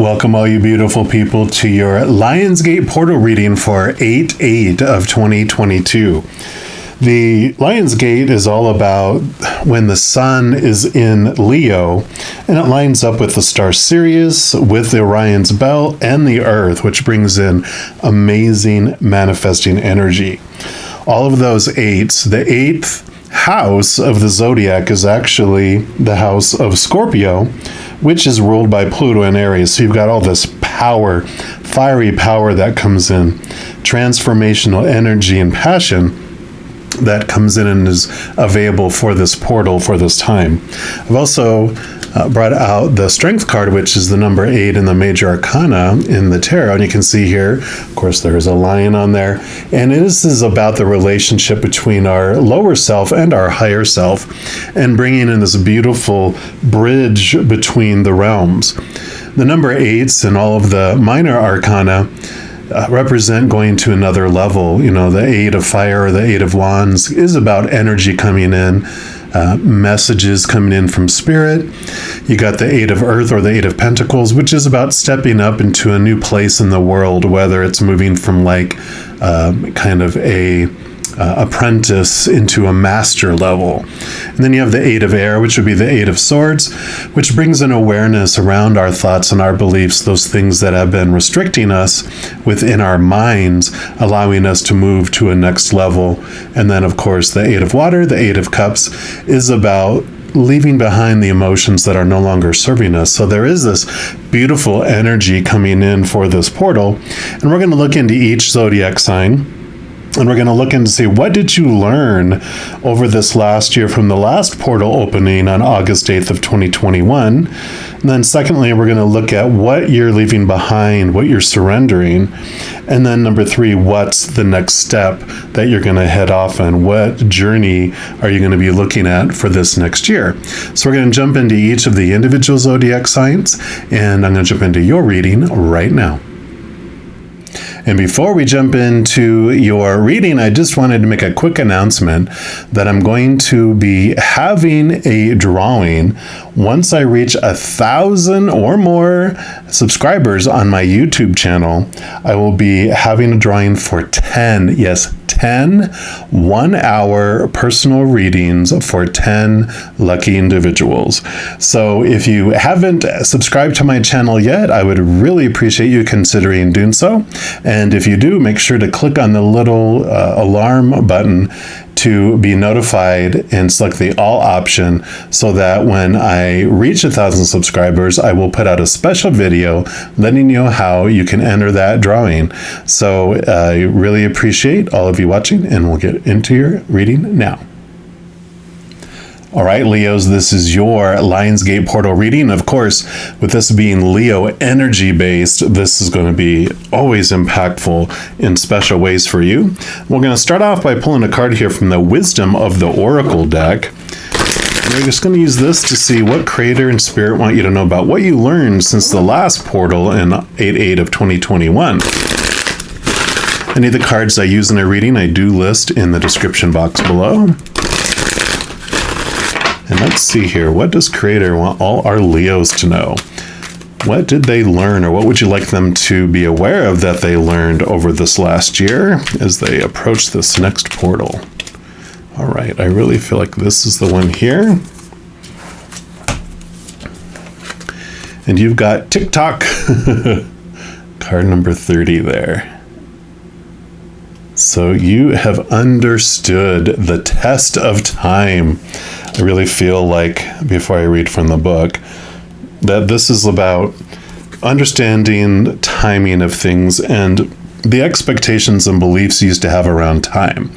Welcome all you beautiful people to your Lionsgate portal reading for 8/8 of 2022. The Lionsgate is all about when the sun is in Leo, and it lines up with the star Sirius, with the Orion's belt, and the Earth, which brings in amazing manifesting energy. All of those eights, the eighth house of the zodiac is actually the house of Scorpio, which is ruled by Pluto and Aries. So you've got all this power, fiery power that comes in, transformational energy and passion that comes in and is available for this portal for this time. I've also brought out the Strength card, which is the number 8 in the major arcana in the tarot. And you can see here, of course, there's a lion on there. And this is about the relationship between our lower self and our higher self, and bringing in this beautiful bridge between the realms. The number 8s and all of the minor arcana represent going to another level. You know, the 8 of fire or the 8 of wands is about energy coming in, messages coming in from spirit. You got the 8 of earth or the 8 of pentacles, which is about stepping up into a new place in the world, whether it's moving from like kind of a apprentice into a master level. And then you have the 8 of air, which would be the 8 of swords, which brings an awareness around our thoughts and our beliefs, those things that have been restricting us within our minds, allowing us to move to a next level. And then, of course, the 8 of water, the 8 of cups, is about leaving behind the emotions that are no longer serving us. So there is this beautiful energy coming in for this portal. And we're going to look into each zodiac sign. And we're going to look in to see, what did you learn over this last year from the last portal opening on August 8th of 2021. And then secondly, we're going to look at what you're leaving behind, what you're surrendering. And then number 3, what's the next step that you're going to head off on? What journey are you going to be looking at for this next year? So we're going to jump into each of the individual zodiac signs, and I'm going to jump into your reading right now. And before we jump into your reading, I just wanted to make a quick announcement that I'm going to be having a drawing once I reach 1,000 or more subscribers on my YouTube channel. I will be having a drawing for 10 1-hour personal readings for 10 lucky individuals. So if you haven't subscribed to my channel yet, I would really appreciate you considering doing so. And if you do, make sure to click on the little alarm button to be notified and select the all option, so that when I reach 1,000 subscribers, I will put out a special video letting you know how you can enter that drawing. So I really appreciate all of you watching, and we'll get into your reading now. All right, Leos, this is your Lionsgate portal reading. Of course, with this being Leo energy based, this is going to be always impactful in special ways for you. We're going to start off by pulling a card here from the Wisdom of the Oracle deck. And we're just going to use this to see what Creator and Spirit want you to know about what you learned since the last portal in 8/8 of 2021. Any of the cards I use in a reading, I do list in the description box below. And let's see here. What does Creator want all our Leos to know? What did they learn, or what would you like them to be aware of that they learned over this last year as they approach this next portal? All right, I really feel like this is the one here. And you've got TikTok, card number 30 there. So you have understood the test of time. I really feel like, before I read from the book, that this is about understanding timing of things and the expectations and beliefs you used to have around time.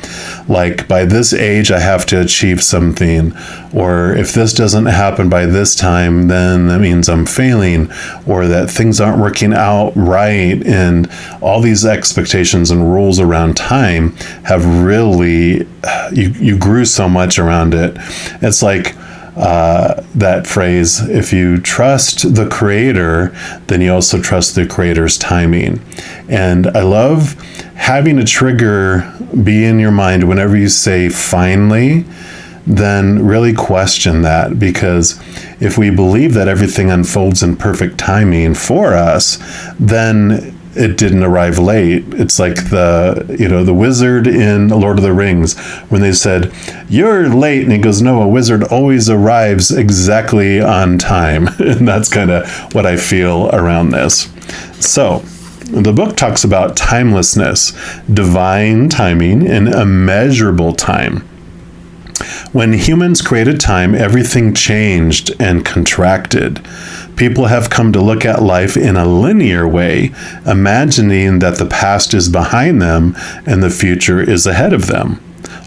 Like, by this age, I have to achieve something, or if this doesn't happen by this time, then that means I'm failing, or that things aren't working out right. And all these expectations and rules around time have really, you grew so much around it. It's like, that phrase, if you trust the Creator, then you also trust the Creator's timing. And I love having a trigger be in your mind whenever you say finally, then really question that, because if we believe that everything unfolds in perfect timing for us, then it didn't arrive late. It's like the wizard in Lord of the Rings, when they said, "You're late," and he goes, "No, a wizard always arrives exactly on time." And that's kind of what I feel around this. So the book talks about timelessness, divine timing, and immeasurable time. When humans created time, everything changed and contracted. People have come to look at life in a linear way, imagining that the past is behind them and the future is ahead of them.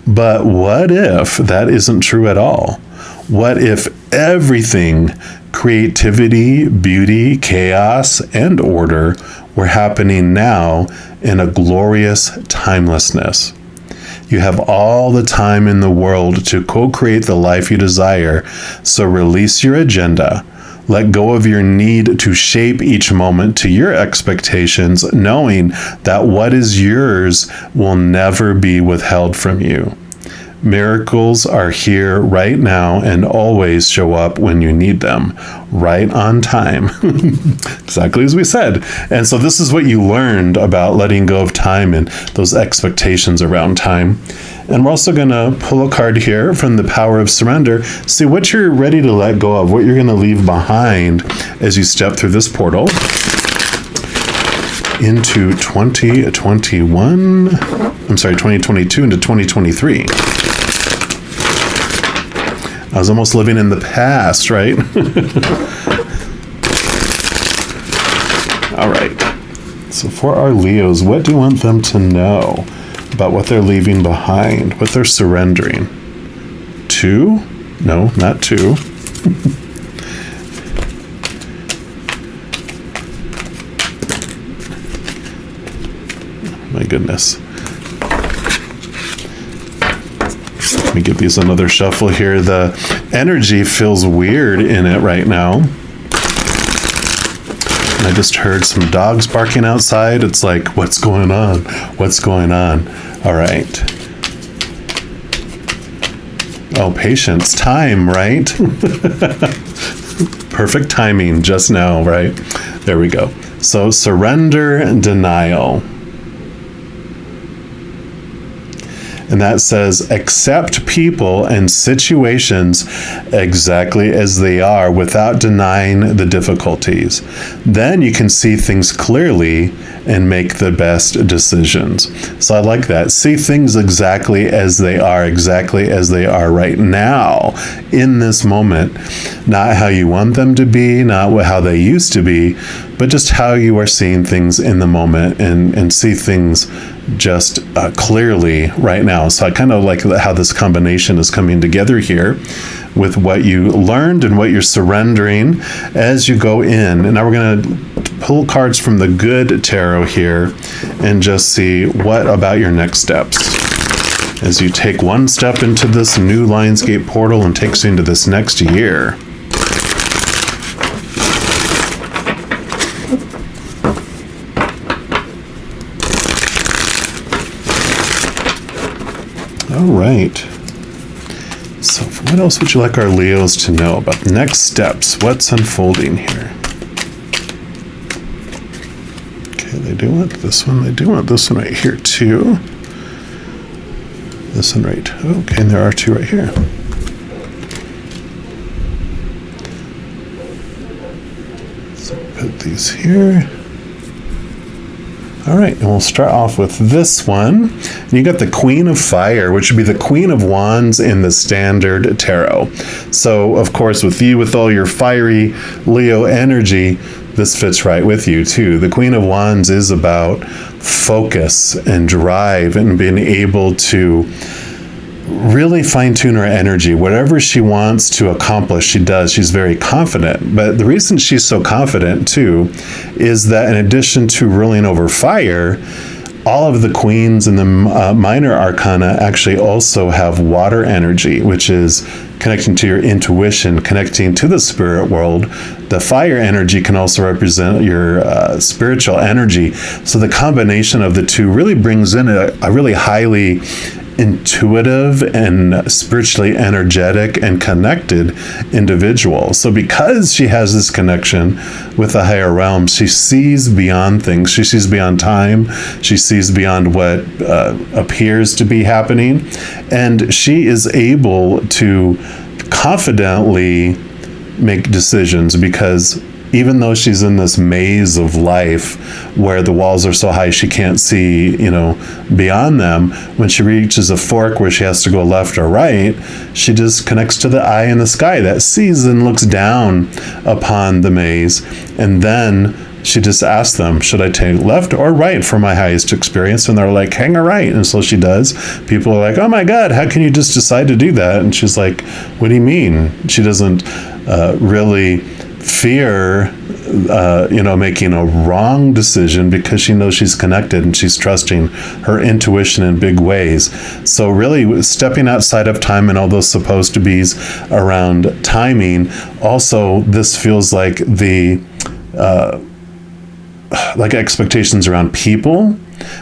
But what if that isn't true at all? What if everything, creativity, beauty, chaos, and order, were happening now in a glorious timelessness? You have all the time in the world to co-create the life you desire, so release your agenda. Let go of your need to shape each moment to your expectations, knowing that what is yours will never be withheld from you. Miracles are here right now and always show up when you need them, right on time. Exactly as we said. And so this is what you learned about letting go of time and those expectations around time. And we're also going to pull a card here from the Power of Surrender. See what you're ready to let go of, what you're going to leave behind as you step through this portal into 2022 into 2023. I was almost living in the past, right? All right. So for our Leos, what do you want them to know about what they're leaving behind, what they're surrendering? 2? No, not 2. My goodness. Let me give these another shuffle here. The energy feels weird in it right now. I just heard some dogs barking outside. It's like, what's going on? What's going on? All right. Oh, patience, time, right? Perfect timing just now, right? There we go. So surrender and denial. And that says, accept people and situations exactly as they are without denying the difficulties. Then you can see things clearly and make the best decisions. So I like that. See things exactly as they are right now in this moment. Not how you want them to be, not how they used to be, but just how you are seeing things in the moment and see things just clearly right now. So I kind of like how this combination is coming together here with what you learned and what you're surrendering as you go in. And now we're going to pull cards from the Good Tarot here and just see what about your next steps as you take one step into this new Lionsgate portal and takes you into this next year. All right. So what else would you like our Leos to know about the next steps? What's unfolding here? Okay, they do want this one. They do want this one right here too. This one right. Okay, and there are 2 right here. So put these here. All right, and we'll start off with this one. And you got the Queen of Fire, which would be the Queen of Wands in the Standard Tarot. So, of course, with you, with all your fiery Leo energy, this fits right with you, too. The Queen of Wands is about focus and drive and being able to really fine-tune her energy. Whatever she wants to accomplish, she does. She's very confident. But the reason she's so confident, too, is that in addition to ruling over fire, all of the queens in the minor arcana actually also have water energy, which is connecting to your intuition, connecting to the spirit world. The fire energy can also represent your spiritual energy. So the combination of the two really brings in a really highly intuitive and spiritually energetic and connected individual. So because she has this connection with the higher realm, she sees beyond things. She sees beyond time. She sees beyond what appears to be happening. And she is able to confidently make decisions, because even though she's in this maze of life where the walls are so high she can't see, beyond them, when she reaches a fork where she has to go left or right, she just connects to the eye in the sky that sees and looks down upon the maze. And then she just asks them, should I take left or right for my highest experience? And they're like, hang a right. And so she does. People are like, oh my God, how can you just decide to do that? And she's like, what do you mean? She doesn't really fear making a wrong decision, because she knows she's connected and she's trusting her intuition in big ways. So really stepping outside of time and all those supposed to be's around timing. Also, this feels like the expectations around people.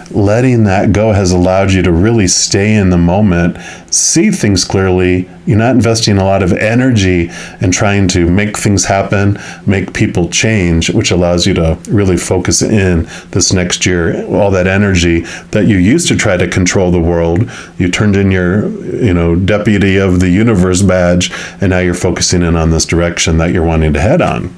Letting that go has allowed you to really stay in the moment, see things clearly. You're not investing a lot of energy in trying to make things happen, make people change, which allows you to really focus in this next year. All that energy that you used to try to control the world, you turned in your, deputy of the universe badge, and now you're focusing in on this direction that you're wanting to head on.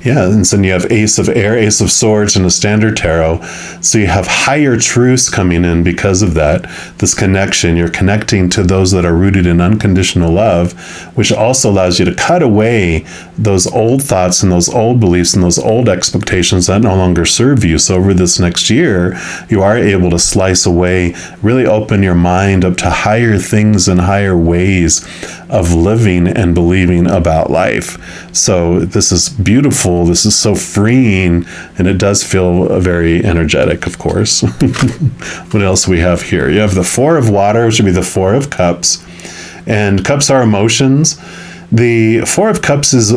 Yeah, and then you have Ace of Air, Ace of Swords, and a Standard Tarot. So you have higher truths coming in because of that, this connection. You're connecting to those that are rooted in unconditional love, which also allows you to cut away those old thoughts and those old beliefs and those old expectations that no longer serve you. So over this next year, you are able to slice away, really open your mind up to higher things and higher ways of living and believing about life. So this is beautiful. This is so freeing, and it does feel very energetic, of course. What else do we have here? You have the Four of Water, which would be the Four of Cups. And cups are emotions. The Four of Cups is,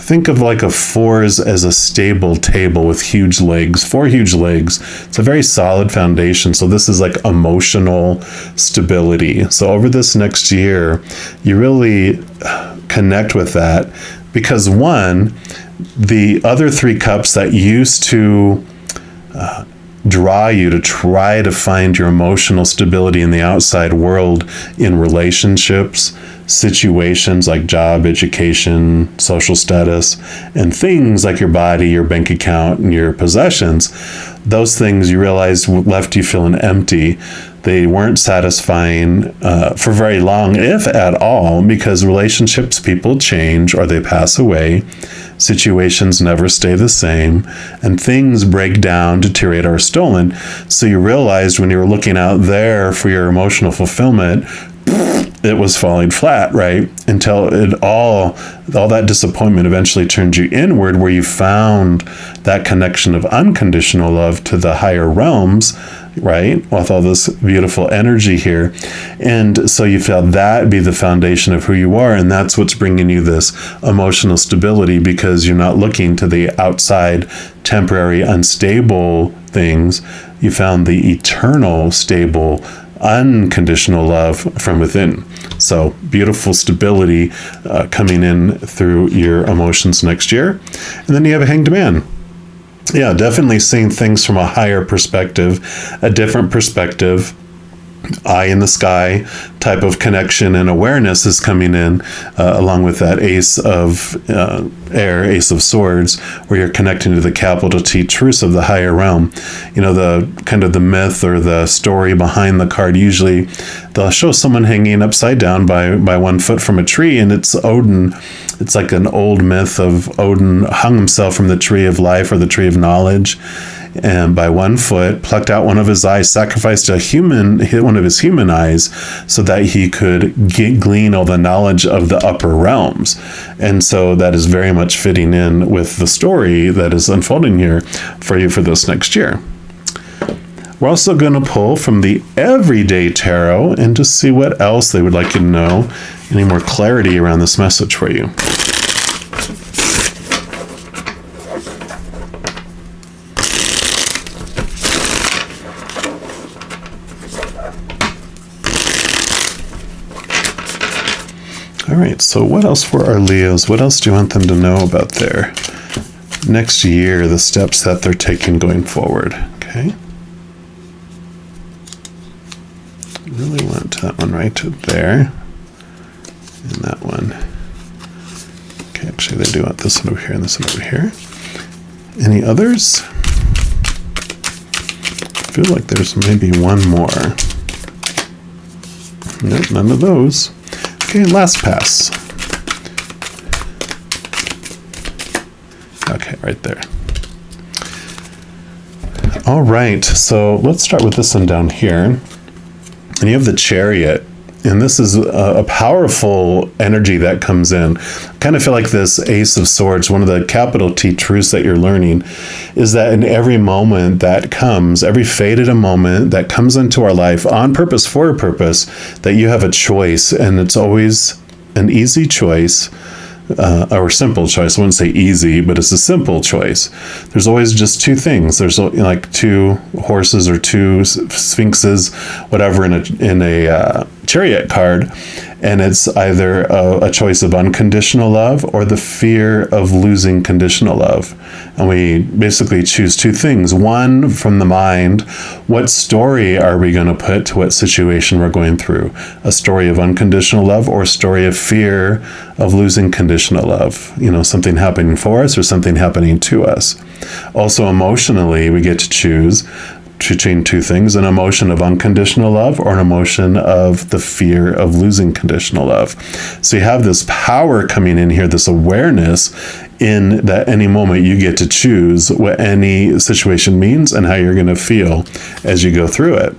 think of like a fours as a stable table with huge legs, four huge legs. It's a very solid foundation. So this is like emotional stability. So over this next year, you really connect with that, because one, the other three cups that used to draw you to try to find your emotional stability in the outside world, in relationships, situations like job, education, social status, and things like your body, your bank account, and your possessions, those things you realized left you feeling empty. They weren't satisfying for very long, if at all, because relationships, people change or they pass away. Situations never stay the same, and things break down, deteriorate, or are stolen. So you realized when you were looking out there for your emotional fulfillment, it was falling flat, right? Until all that disappointment eventually turned you inward, where you found that connection of unconditional love to the higher realms, right? With all this beautiful energy here. And so you felt that be the foundation of who you are. And that's what's bringing you this emotional stability, because you're not looking to the outside temporary, unstable things. You found the eternal, stable, unconditional love from within. So beautiful stability coming in through your emotions next year. And then you have a Hanged Man. Yeah, definitely seeing things from a higher perspective, a different perspective. Eye in the sky type of connection and awareness is coming in, along with that Ace of Air, Ace of Swords, where you're connecting to the capital T truths of the higher realm. The kind of the myth or the story behind the card, usually they'll show someone hanging upside down by 1 foot from a tree, and it's Odin. It's like an old myth of Odin hung himself from the tree of life or the tree of knowledge, and by 1 foot plucked out one of his eyes, sacrificed one of his human eyes, so that he could glean all the knowledge of the upper realms. And so that is very much fitting in with the story that is unfolding here for you for this next year. We're also going to pull from the Everyday Tarot and just see what else they would like you to know, any more clarity around this message for you. right, so what else for our Leos? What else do you want them to know about their next year, the steps that they're taking going forward? Okay. Really want that one right there. And that one. Okay, actually they do want this one over here and this one over here. Any others? I feel like there's maybe one more. Nope, none of those. Okay, last pass. Okay, right there. All right, so let's start with this one down here. And you have the Chariot. And this is a powerful energy that comes in. I kind of feel like this Ace of Swords, one of the capital T truths that you're learning, is that in every moment that comes, every faded a moment that comes into our life on purpose, for a purpose, that you have a choice, and it's always an easy choice. Or simple choice. I wouldn't say easy, but it's a simple choice. There's always just two things. There's like two horses or two sphinxes, whatever, in a chariot card, and it's either a choice of unconditional love or the fear of losing conditional love. And we basically choose two things. One, from the mind, what story are we going to put to what situation we're going through? A story of unconditional love or a story of fear of losing conditional love? You know, something happening for us or something happening to us. Also, emotionally, we get to choose between two things: an emotion of unconditional love or an emotion of the fear of losing conditional love. So you have this power coming in here, this awareness in that any moment you get to choose what any situation means and how you're going to feel as you go through it.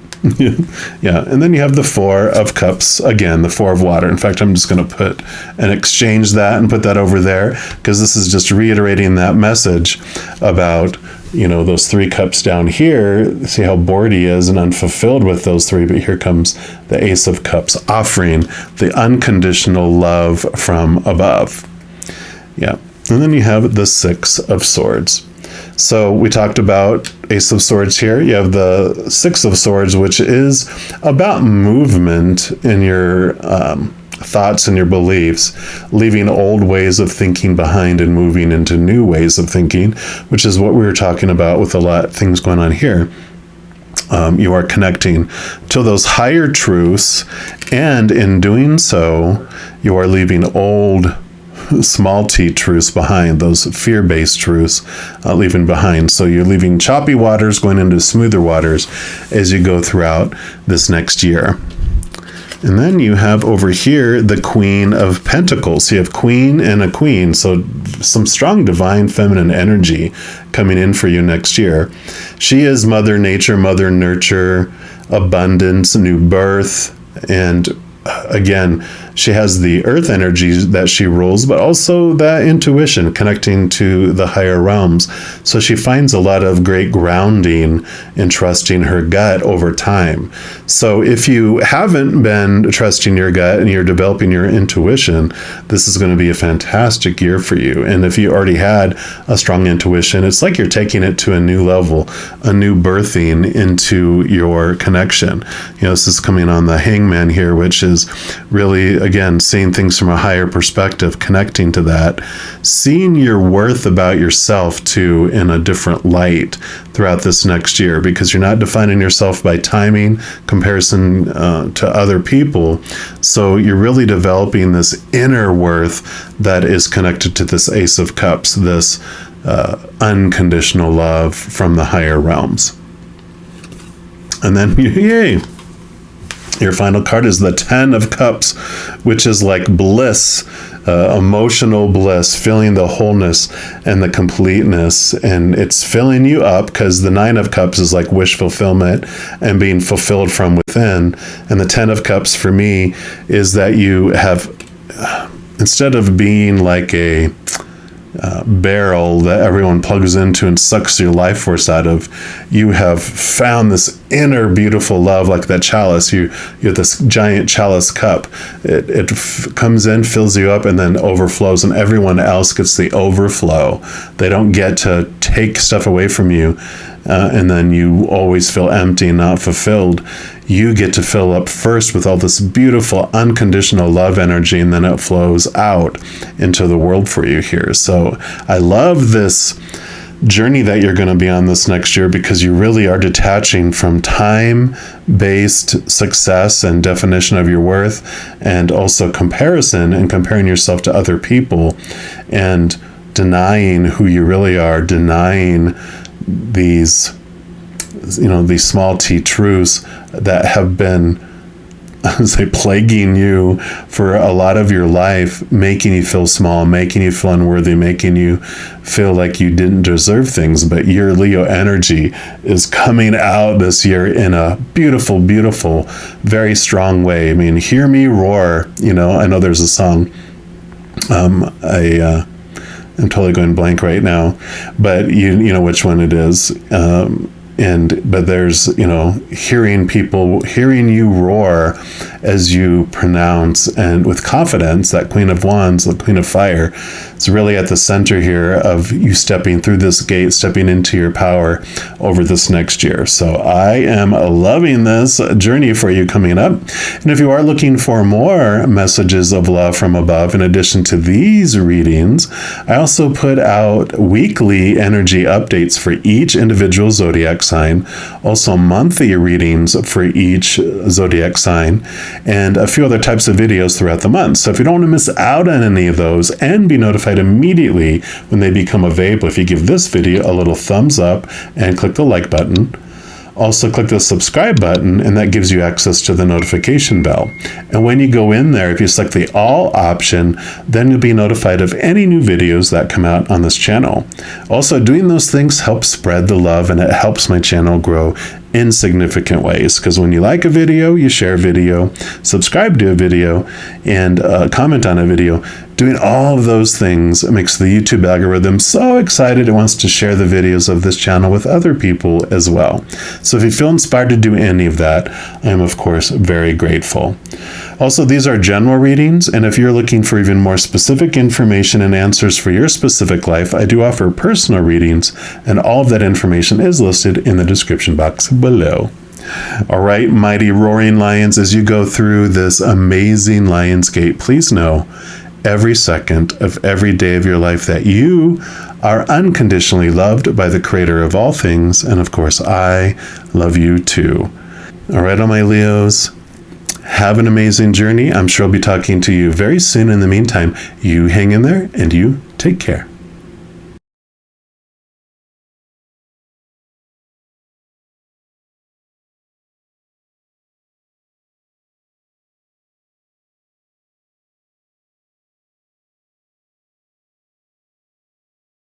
Yeah, and then you have the Four of Cups, again, the Four of Water. In fact, I'm just going to put and exchange that and put that over there, because this is just reiterating that message about, you know, those three cups down here. See how bored he is and unfulfilled with those three, but here comes the Ace of Cups, offering the unconditional love from above. Yeah, and then you have the Six of Swords. So we talked about Ace of Swords here. You have the Six of Swords, which is about movement in your thoughts and your beliefs, leaving old ways of thinking behind and moving into new ways of thinking, which is what we were talking about with a lot of things going on here. You are connecting to those higher truths, and in doing so, you are leaving old small t truths behind, those fear-based truths leaving behind. So you're leaving choppy waters, going into smoother waters as you go throughout this next year. And then you have over here the Queen of Pentacles. So you have Queen and a Queen. So some strong divine feminine energy coming in for you next year. She is Mother Nature, Mother Nurture, abundance, new birth, and again, she has the earth energy that she rules, but also that intuition connecting to the higher realms. So she finds a lot of great grounding in trusting her gut over time. So if you haven't been trusting your gut and you're developing your intuition, this is going to be a fantastic year for you. And if you already had a strong intuition, it's like you're taking it to a new level, a new birthing into your connection. You know, this is coming on the Hangman here, which is really, again, seeing things from a higher perspective, connecting to that, seeing your worth about yourself too in a different light throughout this next year, because you're not defining yourself by timing, comparison to other people. So you're really developing this inner worth that is connected to this Ace of Cups, this unconditional love from the higher realms. And then, yay! Your final card is the Ten of Cups, which is like bliss, emotional bliss, feeling the wholeness and the completeness. And it's filling you up, because the Nine of Cups is like wish fulfillment and being fulfilled from within. And the Ten of Cups for me is that you have, instead of being like a barrel that everyone plugs into and sucks your life force out of, you have found this inner beautiful love, like that chalice. You have this giant chalice cup. It comes in, fills you up, and then overflows, and everyone else gets the overflow. They don't get to take stuff away from you and then you always feel empty and not fulfilled. You get to fill up first with all this beautiful unconditional love energy, and then it flows out into the world for you here. So I love this journey that you're going to be on this next year, because you really are detaching from time-based success and definition of your worth, and also comparison and comparing yourself to other people, and denying who you really are, denying these small t truths that have been, say, plaguing you for a lot of your life, making you feel small, making you feel unworthy, making you feel like you didn't deserve things. But your Leo energy is coming out this year in a beautiful, beautiful, very strong way. I mean, hear me roar. I know there's a song. I'm totally going blank right now, but you know which one it is. But there's, hearing you roar as you pronounce, and with confidence, that Queen of Wands, the Queen of Fire, it's really at the center here of you stepping through this gate, stepping into your power over this next year. So I am loving this journey for you coming up. And if you are looking for more messages of love from above, in addition to these readings, I also put out weekly energy updates for each individual zodiac sign, also monthly readings for each zodiac sign, and a few other types of videos throughout the month. So if you don't want to miss out on any of those and be notified immediately when they become available, if you give this video a little thumbs up and click the like button. Also click the subscribe button, and that gives you access to the notification bell. And when you go in there, if you select the all option, then you'll be notified of any new videos that come out on this channel. Also, doing those things helps spread the love, and it helps my channel grow in significant ways, because when you like a video, you share a video, subscribe to a video, and comment on a video. Doing all of those things makes the YouTube algorithm so excited it wants to share the videos of this channel with other people as well. So if you feel inspired to do any of that, I am, of course, very grateful. Also, these are general readings, and if you're looking for even more specific information and answers for your specific life, I do offer personal readings, and all of that information is listed in the description box below. All right, mighty roaring lions, as you go through this amazing Lion's Gate, please know every second of every day of your life that you are unconditionally loved by the Creator of all things, and of course, I love you too. All right, all my Leos, have an amazing journey. I'm sure I'll be talking to you very soon. In the meantime, you hang in there and you take care.